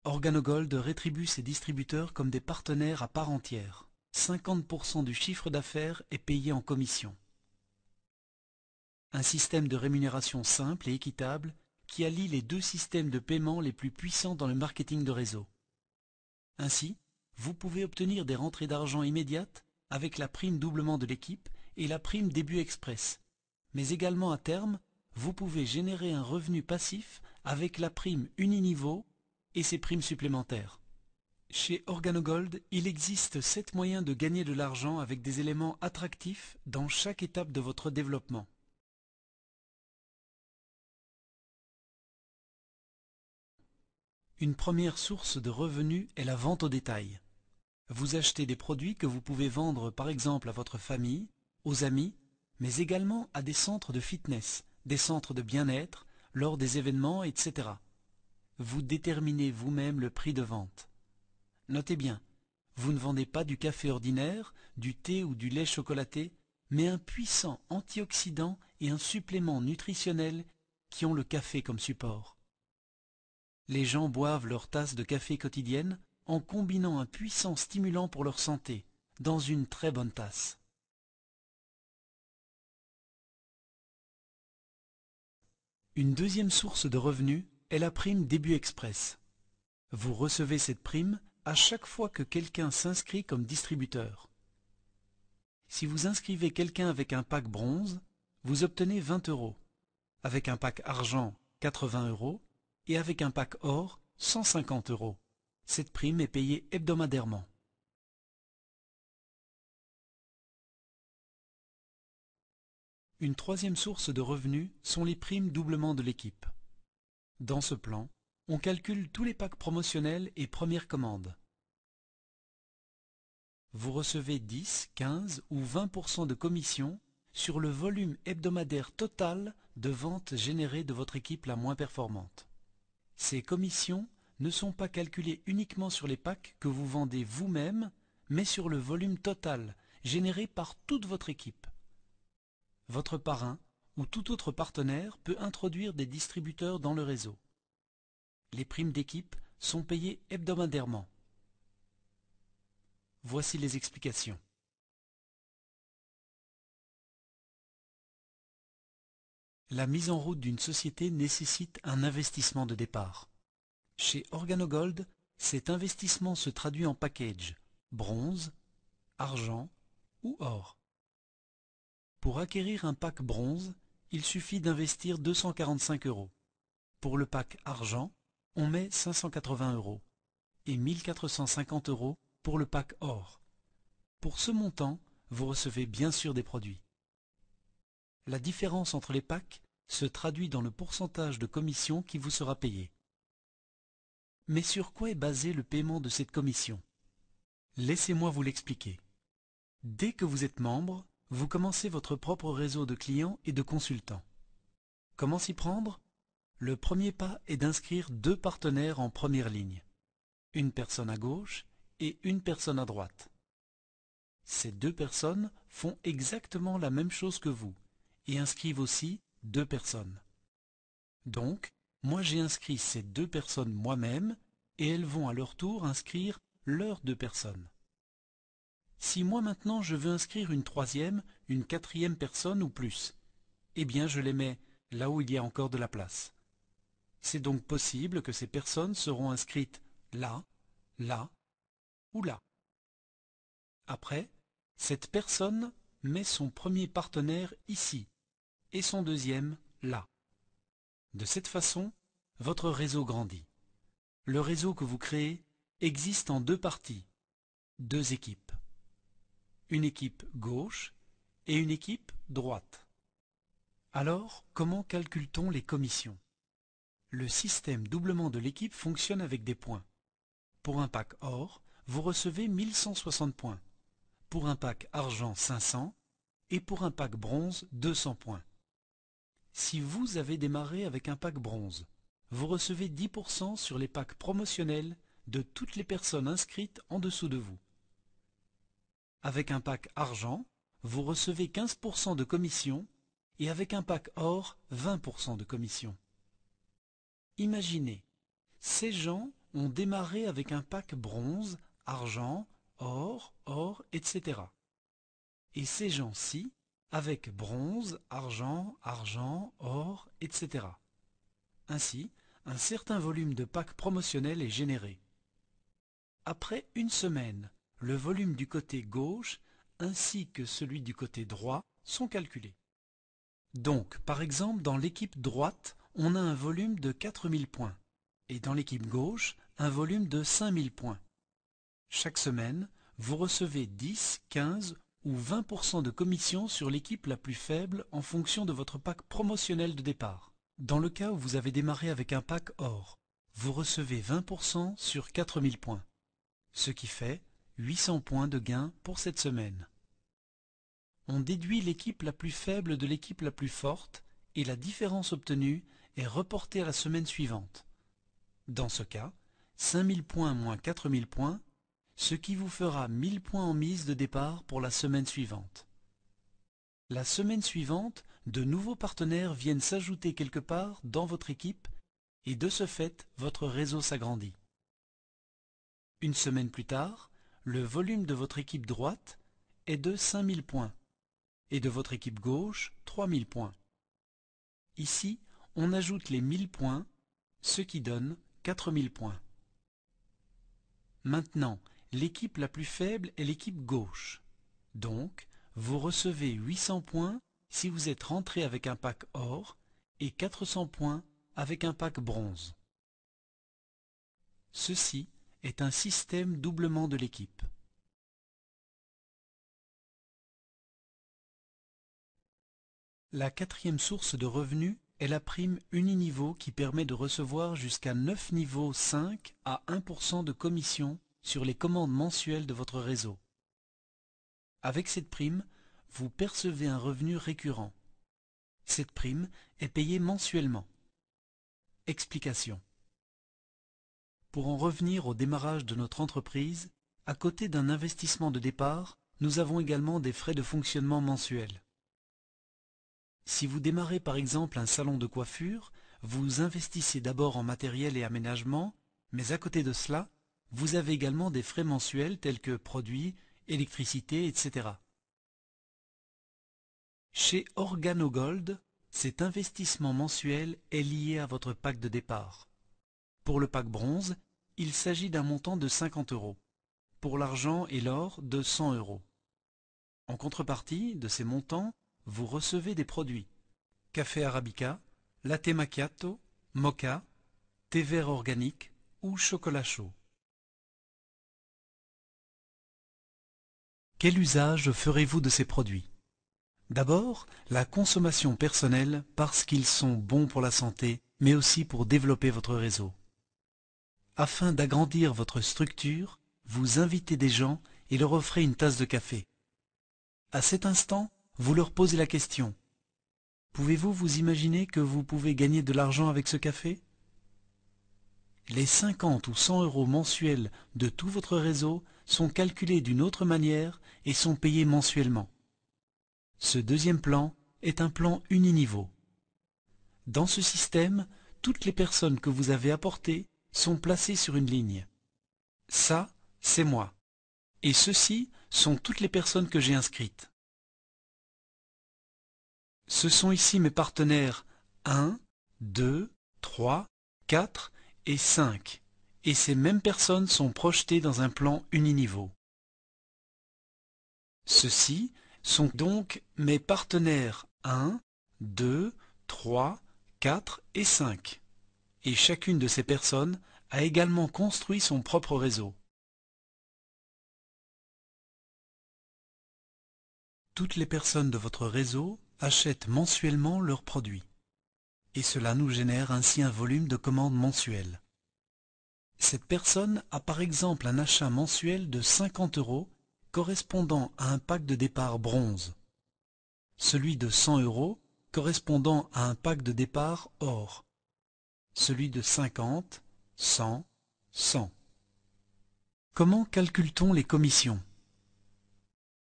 Organogold rétribue ses distributeurs comme des partenaires à part entière. 50% du chiffre d'affaires est payé en commission. Un système de rémunération simple et équitable qui allie les deux systèmes de paiement les plus puissants dans le marketing de réseau. Ainsi, vous pouvez obtenir des rentrées d'argent immédiates avec la prime doublement de l'équipe et la prime début express. Mais également à terme, vous pouvez générer un revenu passif avec la prime uniniveau et ses primes supplémentaires. Chez Organogold, il existe 7 moyens de gagner de l'argent avec des éléments attractifs dans chaque étape de votre développement. Une première source de revenus est la vente au détail. Vous achetez des produits que vous pouvez vendre par exemple à votre famille, aux amis, mais également à des centres de fitness, des centres de bien-être, lors des événements, etc. Vous déterminez vous-même le prix de vente. Notez bien, vous ne vendez pas du café ordinaire, du thé ou du lait chocolaté, mais un puissant antioxydant et un supplément nutritionnel qui ont le café comme support. Les gens boivent leur tasse de café quotidienne en combinant un puissant stimulant pour leur santé, dans une très bonne tasse. Une deuxième source de revenus est la prime début express. Vous recevez cette prime à chaque fois que quelqu'un s'inscrit comme distributeur. Si vous inscrivez quelqu'un avec un pack bronze, vous obtenez 20 €, avec un pack argent 80 € et avec un pack or 150 €. Cette prime est payée hebdomadairement. Une troisième source de revenus sont les primes doublement de l'équipe. Dans ce plan, on calcule tous les packs promotionnels et premières commandes. Vous recevez 10, 15 ou 20% de commission sur le volume hebdomadaire total de ventes générées de votre équipe la moins performante. Ces commissions ne sont pas calculées uniquement sur les packs que vous vendez vous-même, mais sur le volume total généré par toute votre équipe. Votre parrain ou tout autre partenaire peut introduire des distributeurs dans le réseau. Les primes d'équipe sont payées hebdomadairement. Voici les explications. La mise en route d'une société nécessite un investissement de départ. Chez Organogold, cet investissement se traduit en package, bronze, argent ou or. Pour acquérir un pack bronze, il suffit d'investir 245 €. Pour le pack argent, on met 580 € et 1450 € pour le pack or. Pour ce montant, vous recevez bien sûr des produits. La différence entre les packs se traduit dans le pourcentage de commission qui vous sera payé. Mais sur quoi est basé le paiement de cette commission? Laissez-moi vous l'expliquer. Dès que vous êtes membre, vous commencez votre propre réseau de clients et de consultants. Comment s'y prendre? Le premier pas est d'inscrire 2 partenaires en première ligne. Une personne à gauche et une personne à droite. Ces 2 personnes font exactement la même chose que vous et inscrivent aussi 2 personnes. Donc, moi j'ai inscrit ces 2 personnes moi-même et elles vont à leur tour inscrire leurs 2 personnes. Si moi maintenant je veux inscrire une troisième, une quatrième personne ou plus, eh bien je les mets là où il y a encore de la place. C'est donc possible que ces personnes seront inscrites là, là ou là. Après, cette personne met son premier partenaire ici et son deuxième là. De cette façon, votre réseau grandit. Le réseau que vous créez existe en 2 parties, 2 équipes. Une équipe gauche et une équipe droite. Alors, comment calcule-t-on les commissions? Le système doublement de l'équipe fonctionne avec des points. Pour un pack or, vous recevez 1160 points. Pour un pack argent 500 et pour un pack bronze 200 points. Si vous avez démarré avec un pack bronze, vous recevez 10% sur les packs promotionnels de toutes les personnes inscrites en dessous de vous. Avec un pack argent, vous recevez 15% de commission et avec un pack or, 20% de commission. Imaginez, ces gens ont démarré avec un pack bronze, argent, or, etc. Et ces gens-ci avec bronze, argent, or, etc. Ainsi, un certain volume de packs promotionnels est généré. Après une semaine, le volume du côté gauche ainsi que celui du côté droit sont calculés. Donc, par exemple, dans l'équipe droite, on a un volume de 4000 points et dans l'équipe gauche, un volume de 5000 points. Chaque semaine, vous recevez 10, 15 ou 20% de commission sur l'équipe la plus faible en fonction de votre pack promotionnel de départ. Dans le cas où vous avez démarré avec un pack or, vous recevez 20% sur 4000 points, ce qui fait 800 points de gain pour cette semaine. On déduit l'équipe la plus faible de l'équipe la plus forte et la différence obtenue est reportée à la semaine suivante. Dans ce cas, 5000 points moins 4000 points, ce qui vous fera 1000 points en mise de départ pour la semaine suivante. La semaine suivante, de nouveaux partenaires viennent s'ajouter quelque part dans votre équipe et de ce fait, votre réseau s'agrandit. Une semaine plus tard, le volume de votre équipe droite est de 5000 points et de votre équipe gauche 3000 points. Ici, on ajoute les 1000 points, ce qui donne 4000 points. Maintenant, l'équipe la plus faible est l'équipe gauche. Donc, vous recevez 800 points si vous êtes rentré avec un pack or et 400 points avec un pack bronze. Ceci est un système doublement de l'équipe. La quatrième source de revenus est la prime uniniveau qui permet de recevoir jusqu'à 9 niveaux 5 à 1% de commission sur les commandes mensuelles de votre réseau. Avec cette prime, vous percevez un revenu récurrent. Cette prime est payée mensuellement. Explication. Pour en revenir au démarrage de notre entreprise, à côté d'un investissement de départ, nous avons également des frais de fonctionnement mensuels. Si vous démarrez par exemple un salon de coiffure, vous investissez d'abord en matériel et aménagement, mais à côté de cela, vous avez également des frais mensuels tels que produits, électricité, etc. Chez OrganoGold, cet investissement mensuel est lié à votre pack de départ. Pour le pack bronze, il s'agit d'un montant de 50 €. Pour l'argent et l'or, de 100 €. En contrepartie de ces montants, vous recevez des produits. Café Arabica, latte macchiato, mocha, thé vert organique ou chocolat chaud. Quel usage ferez-vous de ces produits? D'abord, la consommation personnelle parce qu'ils sont bons pour la santé, mais aussi pour développer votre réseau. Afin d'agrandir votre structure, vous invitez des gens et leur offrez une tasse de café. À cet instant, vous leur posez la question: pouvez-vous vous imaginer que vous pouvez gagner de l'argent avec ce café? Les 50 ou 100 € mensuels de tout votre réseau sont calculés d'une autre manière et sont payés mensuellement. Ce deuxième plan est un plan uniniveau. Dans ce système, toutes les personnes que vous avez apportées sont placées sur une ligne. Ça, c'est moi. Et ceux-ci sont toutes les personnes que j'ai inscrites. Ce sont ici mes partenaires 1, 2, 3, 4 et 5. Et ces mêmes personnes sont projetées dans un plan uniniveau. Ceux-ci sont donc mes partenaires 1, 2, 3, 4 et 5. Et chacune de ces personnes a également construit son propre réseau. Toutes les personnes de votre réseau achètent mensuellement leurs produits. Et cela nous génère ainsi un volume de commandes mensuelles. Cette personne a par exemple un achat mensuel de 50 € correspondant à un pack de départ bronze. Celui de 100 € correspondant à un pack de départ or. Celui de 50, 100, 100. Comment calcule-t-on les commissions?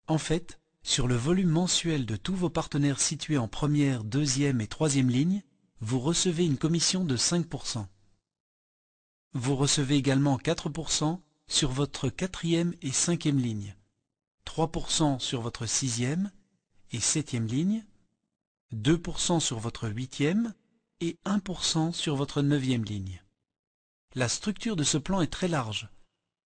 En fait, sur le volume mensuel de tous vos partenaires situés en première, deuxième et troisième ligne, vous recevez une commission de 5%. Vous recevez également 4% sur votre quatrième et cinquième ligne, 3% sur votre sixième et septième ligne, 2% sur votre huitième et 1% sur votre neuvième ligne. La structure de ce plan est très large.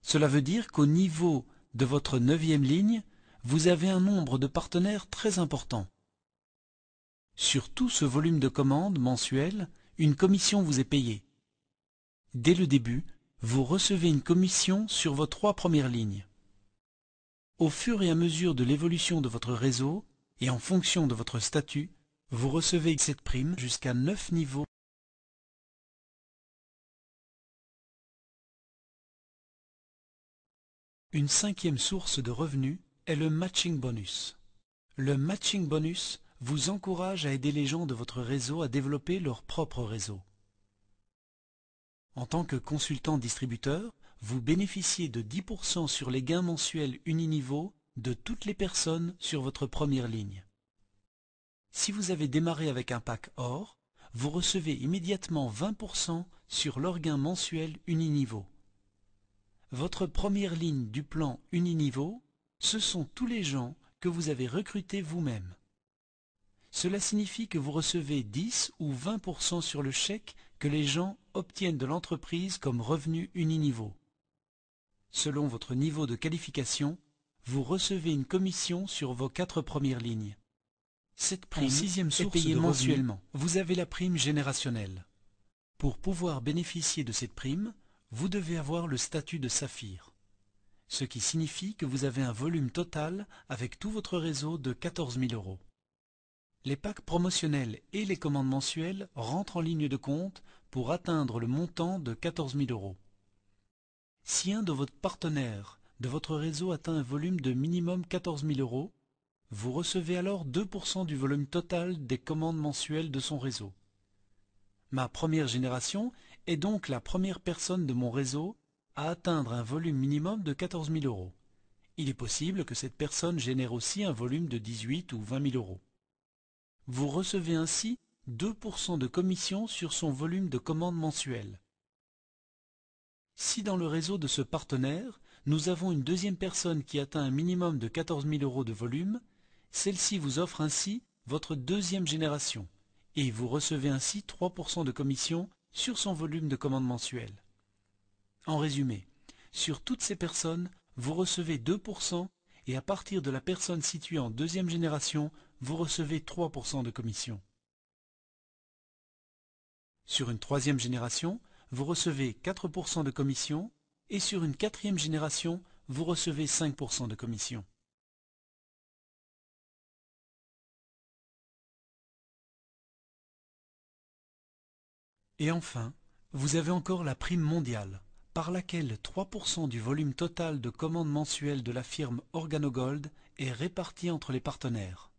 Cela veut dire qu'au niveau de votre neuvième ligne, vous avez un nombre de partenaires très important. Sur tout ce volume de commandes mensuel, une commission vous est payée. Dès le début, vous recevez une commission sur vos 3 premières lignes. Au fur et à mesure de l'évolution de votre réseau et en fonction de votre statut, vous recevez cette prime jusqu'à 9 niveaux. Une cinquième source de revenus est le matching bonus. Le matching bonus vous encourage à aider les gens de votre réseau à développer leur propre réseau. En tant que consultant distributeur, vous bénéficiez de 10% sur les gains mensuels uniniveaux de toutes les personnes sur votre première ligne. Si vous avez démarré avec un pack or, vous recevez immédiatement 20% sur leur gain mensuel uniniveau. Votre première ligne du plan uniniveau, ce sont tous les gens que vous avez recrutés vous-même. Cela signifie que vous recevez 10 ou 20% sur le chèque que les gens obtiennent de l'entreprise comme revenu uniniveau. Selon votre niveau de qualification, vous recevez une commission sur vos 4 premières lignes. Cette prime est payée mensuellement. Vous avez la prime générationnelle. Pour pouvoir bénéficier de cette prime, vous devez avoir le statut de saphir, ce qui signifie que vous avez un volume total avec tout votre réseau de 14 000 €. Les packs promotionnels et les commandes mensuelles rentrent en ligne de compte pour atteindre le montant de 14 000 €. Si un de vos partenaires de votre réseau atteint un volume de minimum 14 000 €, vous recevez alors 2% du volume total des commandes mensuelles de son réseau. Ma première génération est donc la première personne de mon réseau à atteindre un volume minimum de 14 000 €. Il est possible que cette personne génère aussi un volume de 18 ou 20 000 €. Vous recevez ainsi 2% de commission sur son volume de commandes mensuelles. Si dans le réseau de ce partenaire, nous avons une deuxième personne qui atteint un minimum de 14 000 € de volume, celle-ci vous offre ainsi votre deuxième génération et vous recevez ainsi 3% de commission sur son volume de commandes mensuelles. En résumé, sur toutes ces personnes, vous recevez 2% et à partir de la personne située en deuxième génération, vous recevez 3% de commission. Sur une troisième génération, vous recevez 4% de commission et sur une quatrième génération, vous recevez 5% de commission. Et enfin, vous avez encore la prime mondiale, par laquelle 3% du volume total de commandes mensuelles de la firme Organogold est réparti entre les partenaires.